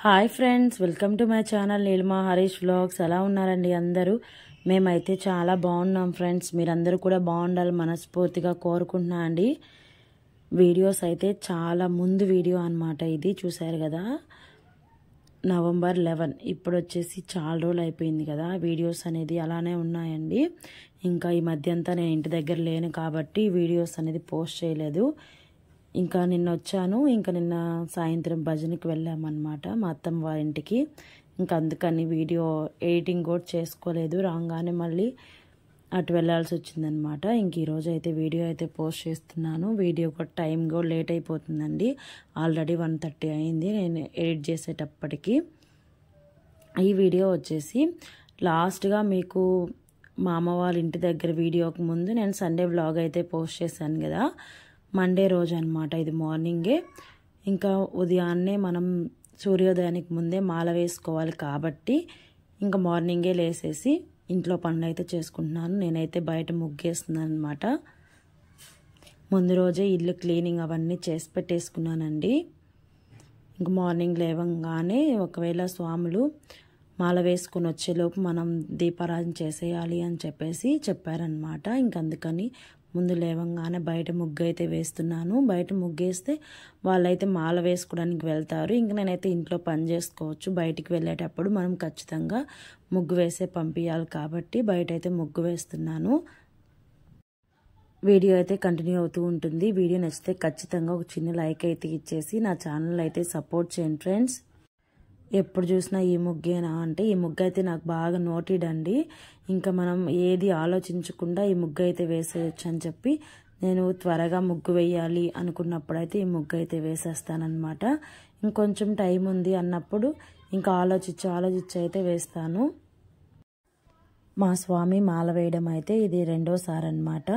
Hi friends, welcome to my channel Neelima Harish vlogs. ఎలా ఉన్నారండి అందరూ? మేమైతే చాలా బాగున్నాం ఫ్రెండ్స్. మీరందరూ కూడా బాగుండాలి మనస్ఫూర్తిగా కోరుకుంటున్నా అండి. వీడియోస్ అయితే చాలా ముందు వీడియో అన్నమాట. ఇది చూసారు కదా, నవంబర్ 11. ఇప్పుడు వచ్చేసి చాలా రోజులు అయిపోయింది కదా, వీడియోస్ అనేది అలానే ఉన్నాయండి. ఇంకా ఈ మధ్య అంతా నేను ఇంటి దగ్గర లేను కాబట్టి వీడియోస్ అనేది పోస్ట్ చేయలేదు. ఇంకా నిన్న వచ్చాను, ఇంకా నిన్న సాయంత్రం భజనకి వెళ్ళామన్నమాట మా అత్తమ్మ వారి ఇంటికి. ఇంకా అందుకని వీడియో ఎడిటింగ్ కూడా చేసుకోలేదు, రాగానే మళ్ళీ అటు వెళ్ళాల్సి వచ్చిందనమాట. ఇంక ఈరోజు అయితే వీడియో అయితే పోస్ట్ చేస్తున్నాను. వీడియో కూడా టైం కూడా లేట్ అయిపోతుందండి. ఆల్రెడీ 1:30 అయింది నేను ఎడిట్ చేసేటప్పటికి. ఈ వీడియో వచ్చేసి లాస్ట్గా మీకు మా అమ్మ వాళ్ళ ఇంటి దగ్గర వీడియోకి ముందు నేను సండే వ్లాగ్ అయితే పోస్ట్ చేశాను కదా, మండే రోజు అనమాట. ఇది మార్నింగే. ఇంకా ఉదయాన్నే మనం సూర్యోదయానికి ముందే మాల వేసుకోవాలి కాబట్టి ఇంకా మార్నింగే లేసేసి ఇంట్లో పనులు అయితే చేసుకుంటున్నాను. నేనైతే బయట ముగ్గేస్తున్నాను అనమాట. ముందు రోజే ఇల్లు క్లీనింగ్ అవన్నీ చేసి పెట్టేసుకున్నానండి. ఇంక మార్నింగ్ లేవంగానే ఒకవేళ స్వాములు మాల వేసుకొని వచ్చేలోపు మనం దీపారాధన చేసేయాలి అని చెప్పేసి చెప్పారనమాట. ఇంక అందుకని ముందు లేవంగానే బయట ముగ్గు అయితే వేస్తున్నాను. బయట ముగ్గేస్తే వాళ్ళైతే మాల వేసుకోవడానికి వెళ్తారు. ఇంక నేనైతే ఇంట్లో పని చేసుకోవచ్చు. బయటికి వెళ్ళేటప్పుడు మనం ఖచ్చితంగా ముగ్గు వేసే పంపించాలి కాబట్టి బయట అయితే ముగ్గు వేస్తున్నాను. వీడియో అయితే కంటిన్యూ అవుతూ ఉంటుంది. వీడియో నచ్చితే ఖచ్చితంగా ఒక చిన్న లైక్ అయితే ఇచ్చేసి నా ఛానల్ అయితే సపోర్ట్ చేయండి ఫ్రెండ్స్. ఎప్పుడు చూసినా ఈ ముగ్గేనా అంటే, ఈ ముగ్గు అయితే నాకు బాగా నోటెడ్ అండి. ఇంకా మనం ఏది ఆలోచించకుండా ఈ ముగ్గు అయితే వేసేయచ్చు అని చెప్పి నేను త్వరగా ముగ్గు వేయాలి అనుకున్నప్పుడైతే ఈ ముగ్గు అయితే వేసేస్తానమాట. ఇంకొంచెం టైం ఉంది అన్నప్పుడు ఇంకా ఆలోచించి అయితే వేస్తాను. మా స్వామి మాల వేయడం అయితే ఇది రెండోసారి అనమాట.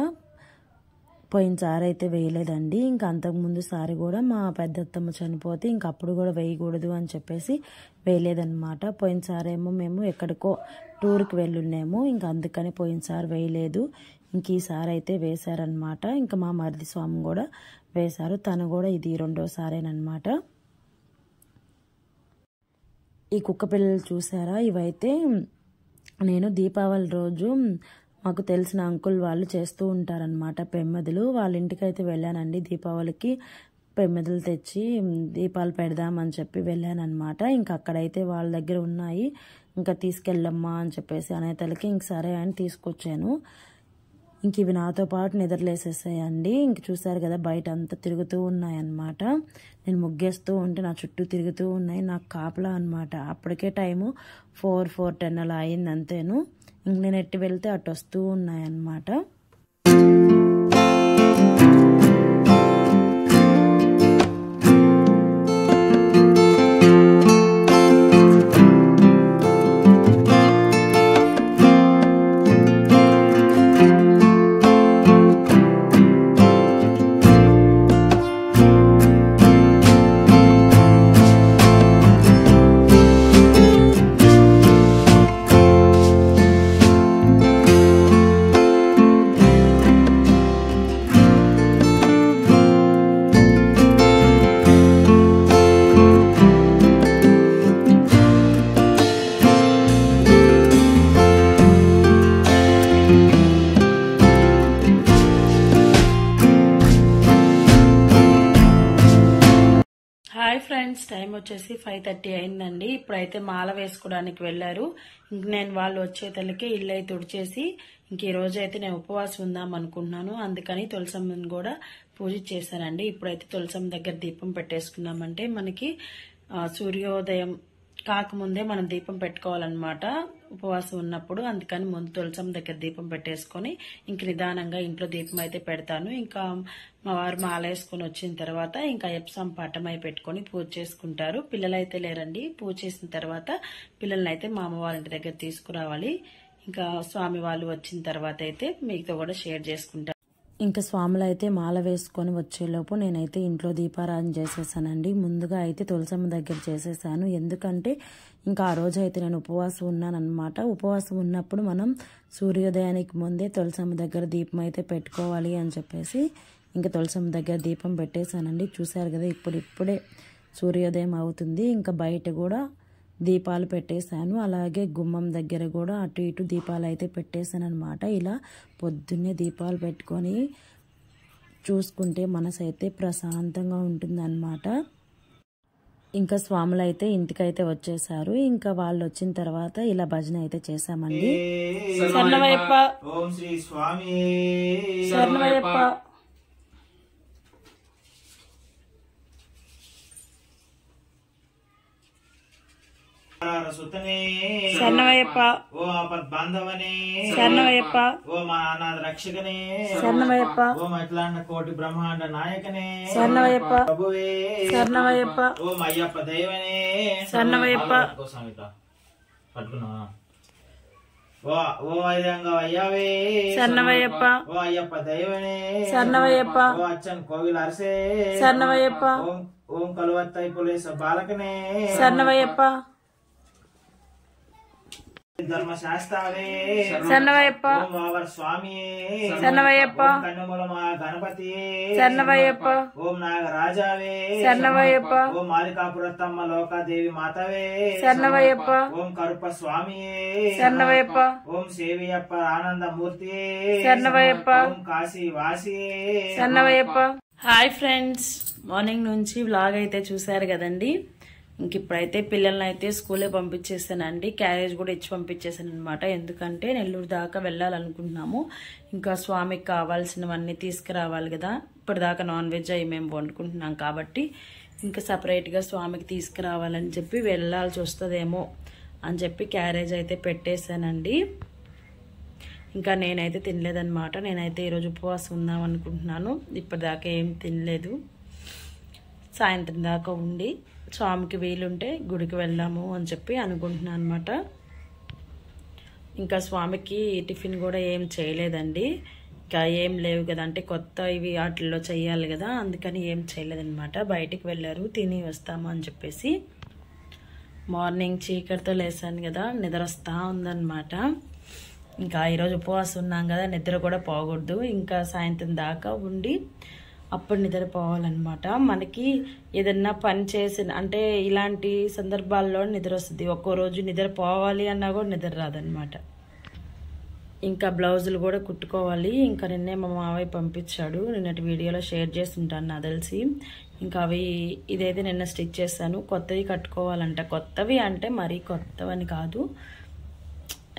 పోయినసారి అయితే వేయలేదండి. ఇంకా అంతకుముందు సారి కూడా మా పెద్దత్తమ్మ చనిపోతే ఇంక అప్పుడు కూడా వేయకూడదు అని చెప్పేసి వేయలేదన్నమాట. పోయినసారి ఏమో మేము ఎక్కడికో టూర్కి వెళ్ళున్నాము, ఇంకా అందుకని పోయినసారి వేయలేదు. ఇంక ఈసారి అయితే వేశారనమాట. ఇంకా మా మరిది స్వామి కూడా వేశారు, తను కూడా ఇది రెండోసారేనమాట. ఈ కుక్క పిల్లలు చూసారా, ఇవైతే నేను దీపావళి రోజు మాకు తెలిసిన అంకుల్ వాళ్ళు చేస్తూ ఉంటారనమాట పెమ్మెదలు. వాళ్ళ ఇంటికి అయితే వెళ్ళానండి. దీపావళికి పెమ్మెదలు తెచ్చి దీపాలు పెడదామని చెప్పి వెళ్ళానమాట. ఇంకా అక్కడైతే వాళ్ళ దగ్గర ఉన్నాయి, ఇంకా తీసుకెళ్ళమ్మా అని చెప్పేసి అనేతలకి ఇంక సరే అని తీసుకొచ్చాను. ఇంక ఇవి నాతో పాటు నిద్రలేసేసాయండి. ఇంక చూసారు కదా, బయట అంతా తిరుగుతూ ఉన్నాయన్నమాట. నేను ముగ్గేస్తూ ఉంటే నా చుట్టూ తిరుగుతూ ఉన్నాయి, నాకు కాపలా అనమాట. అప్పటికే టైము 4:10 అలా అయింది అంతేను. ఇంక నేను ఎట్టి వెళ్తే అటు వస్తూ ఉన్నాయన్నమాట. హాయ్ ఫ్రెండ్స్, టైం వచ్చేసి 5:30 అయిందండి. ఇప్పుడైతే మాల వేసుకోవడానికి వెళ్ళారు. ఇంక నేను వాళ్ళు వచ్చేతలకే ఇల్లు అయితే తుడిచేసి ఇంక ఈ రోజు అయితే నేను ఉపవాసం ఉందాం అనుకుంటున్నాను. అందుకని తులసమ్మని కూడా పూజ చేశానండి. ఇప్పుడైతే తులసమ్మ దగ్గర దీపం పెట్టేసుకున్నామంటే మనకి సూర్యోదయం కాకముందే మనం దీపం పెట్టుకోవాలన్నమాట ఉపవాసం ఉన్నప్పుడు. అందుకని ముందు తులసమ్మ దగ్గర దీపం పెట్టేసుకొని ఇంక నిదానంగా ఇంట్లో దీపం అయితే పెడతాను. ఇంకా మా వారు మాల వేసుకొని వచ్చిన తర్వాత ఇంకా ఎప్సం పటమై పెట్టుకొని పూజ చేసుకుంటారు. పిల్లలైతే లేరండి. పూజ చేసిన తర్వాత పిల్లల్ని అయితే మా అమ్మ వాళ్ళ ఇంటి దగ్గర తీసుకురావాలి. ఇంకా స్వామి వాళ్ళు వచ్చిన తర్వాత అయితే మీతో కూడా షేర్ చేసుకుంటారు. ఇంకా స్వాములు అయితే మాల వేసుకొని వచ్చేలోపు నేనైతే ఇంట్లో దీపారాధన చేసేసానండి. ముందుగా అయితే తులసమ్మ దగ్గర చేసేసాను, ఎందుకంటే ఇంకా ఆ రోజు అయితే నేను ఉపవాసం ఉన్నాను అనమాట. ఉపవాసం ఉన్నప్పుడు మనం సూర్యోదయానికి ముందే తులసమ్మ దగ్గర దీపం అయితే పెట్టుకోవాలి అని చెప్పేసి ఇంకా తులసమ్మ దగ్గర దీపం పెట్టేశానండి. చూసారు కదా, ఇప్పుడే సూర్యోదయం అవుతుంది. ఇంకా బయట కూడా దీపాలు పెట్టేశాను. అలాగే గుమ్మం దగ్గర కూడా అటు ఇటు దీపాలు అయితే పెట్టేశాను అనమాట. ఇలా పొద్దున్నే దీపాలు పెట్టుకొని చూసుకుంటే మనసు అయితే ప్రశాంతంగా ఉంటుందన్నమాట. ఇంకా స్వాములు అయితే ఇంటికైతే వచ్చేసారు. ఇంకా వాళ్ళు వచ్చిన తర్వాత ఇలా భజన అయితే చేశామండి. శరణమయ్యప్ప, ఓం శ్రీ స్వామి శరణమయ్యప్ప. శరణమయ్యప్ప, ఓ ఆపద్ బాంధవనే శరణమయ్యప్ప, ఓ మా అనాథ రక్షకనే శరణమయ్యప్ప, ఓ అఖిలాండ కోటి బ్రహ్మాండ నాయకనే శరణమయ్యప్ప, ప్రభువే శరణమయ్యప్ప, ఓ అయ్యప్ప దైవనే శరణమయ్యప్ప. పట్టుకున్నా ఓ ఐదంగా అయ్యావే శరణమయ్యప్ప, ఓ అయ్యప్ప దైవనే శరణమయ్యప్ప, ఓ అచ్చన్ కోవిల్ అరసే శరణమయ్యప్ప, ఓం కలువత్తై పులేస బాలకనే శరణమయ్యప్ప, ధర్మశాస్త్రావే శరణమయ్యప్ప, ఓం స్వామి శరణమయ్యప్ప, కన్నుమూల మా గణపతి శరణమయ్యప్ప, ఓం నాగరాజావే శరణమయ్యప్ప, ఓం మాలికాపురత్తమ్మ లోకాదేవి మాతవే శరణమయ్యప్ప, ఓం కరుప స్వామి శరణమయ్యప్ప, ఓం సేవియప్ప ఆనందమూర్తి శరణమయ్యప్ప, ఓం కాశీ వాసి శరణమయ్యప్ప. హాయ్ ఫ్రెండ్స్, మార్నింగ్ నుంచి వ్లాగ్ అయితే చూసారు కదండి. ఇంక ఇప్పుడైతే పిల్లల్ని అయితే స్కూలే పంపించేసానండి. క్యారేజ్ కూడా ఇచ్చి పంపించేసాను అనమాట. ఎందుకంటే నెల్లూరు దాకా వెళ్ళాలనుకుంటున్నాము. ఇంకా స్వామికి కావాల్సినవన్నీ తీసుకురావాలి కదా. ఇప్పటిదాకా నాన్ వెజ్ అవి మేము వండుకుంటున్నాం కాబట్టి ఇంకా సపరేట్గా స్వామికి తీసుకురావాలని చెప్పి వెళ్ళాల్సి వస్తుందేమో అని చెప్పి క్యారేజ్ అయితే పెట్టేశానండి. ఇంకా నేనైతే తినలేదన్నమాట. నేనైతే ఈరోజు ఉపవాసం ఉందాం అనుకుంటున్నాను. ఇప్పటిదాకా ఏం తినలేదు. సాయంత్రం దాకా ఉండి స్వామికి వీలుంటే గుడికి వెళ్దాము అని చెప్పి అనుకుంటున్నాను అనమాట. ఇంకా స్వామికి టిఫిన్ కూడా ఏం చేయలేదండి. ఇంకా ఏం లేవు కదా, అంటే కొత్త ఇవి వాటిల్లో చెయ్యాలి కదా, అందుకని ఏం చేయలేదన్నమాట. బయటికి వెళ్ళారు, తిని వస్తాము అని చెప్పేసి. మార్నింగ్ చీకటితో లేసాను కదా, నిద్ర వస్తూ ఉందన్నమాట. ఇంకా ఈరోజు ఉపవాసం ఉన్నాం కదా, నిద్ర కూడా పోకూడదు. ఇంకా సాయంత్రం దాకా ఉండి అప్పుడు నిద్రపోవాలన్నమాట. మనకి ఏదన్నా పని చేసిన అంటే ఇలాంటి సందర్భాల్లో నిద్ర వస్తుంది. ఒక్కో రోజు నిద్ర పోవాలి అన్నా కూడా నిద్ర రాదనమాట. ఇంకా బ్లౌజులు కూడా కుట్టుకోవాలి. ఇంకా నిన్నే మా మావయ్య పంపించాడు, నిన్నటి వీడియోలో షేర్ చేస్తుంటాను నాకు తెలిసి. ఇంకా అవి ఇదైతే నిన్న స్టిచ్ చేశాను. కొత్తవి కట్టుకోవాలంట. కొత్తవి అంటే మరీ కొత్తవని కాదు,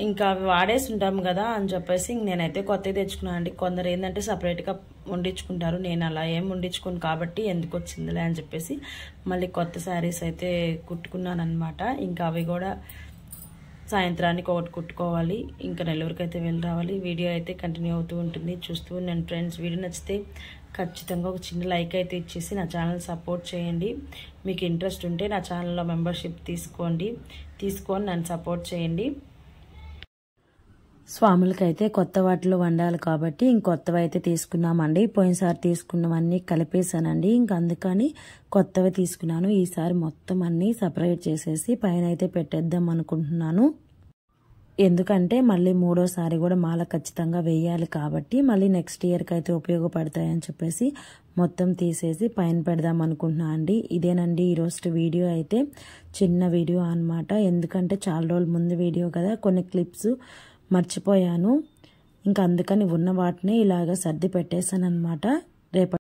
ఇంకా అవి వాడేసి ఉంటాము కదా అని చెప్పేసి నేనైతే కొత్తవి తెచ్చుకున్నాను అండి. కొందరు ఏంటంటే సపరేట్గా వండించుకుంటారు. నేను అలా ఏం వండించుకోను కాబట్టి ఎందుకు వచ్చిందిలే అని చెప్పేసి మళ్ళీ కొత్త శారీస్ అయితే కుట్టుకున్నాను అనమాట. ఇంకా అవి కూడా సాయంత్రానికి ఒకటి కుట్టుకోవాలి. ఇంకా నెల్లూరుకి అయితే వెళ్ళి రావాలి. వీడియో అయితే కంటిన్యూ అవుతూ ఉంటుంది, చూస్తూ నేను ఫ్రెండ్స్. వీడియో నచ్చితే ఖచ్చితంగా ఒక చిన్న లైక్ అయితే ఇచ్చేసి నా ఛానల్ సపోర్ట్ చేయండి. మీకు ఇంట్రెస్ట్ ఉంటే నా ఛానల్లో మెంబర్షిప్ తీసుకొని నన్ను సపోర్ట్ చేయండి. స్వాములకైతే కొత్త వాటిలో వండాలి కాబట్టి ఇంకొత్తవి అయితే తీసుకున్నామండి. పోయినసారి తీసుకున్నవన్నీ కలిపేసానండి. ఇంక అందుకని కొత్తవి తీసుకున్నాను. ఈసారి మొత్తం అన్నీ సపరేట్ చేసేసి పైన అయితే పెట్టేద్దాం అనుకుంటున్నాను. ఎందుకంటే మళ్ళీ మూడోసారి కూడా మాల ఖచ్చితంగా వేయాలి కాబట్టి మళ్ళీ నెక్స్ట్ ఇయర్కి అయితే ఉపయోగపడతాయని చెప్పేసి మొత్తం తీసేసి పైన పెడదాం అనుకుంటున్నా అండి. ఇదేనండి ఈరోజు వీడియో అయితే, చిన్న వీడియో అనమాట. ఎందుకంటే చాలా రోజుల ముందు వీడియో కదా, కొన్ని క్లిప్స్ మర్చిపోయాను. ఇంకా అందుకని ఉన్న వాటిని ఇలాగ సర్ది పెట్టేశాను అనమాట. రేపు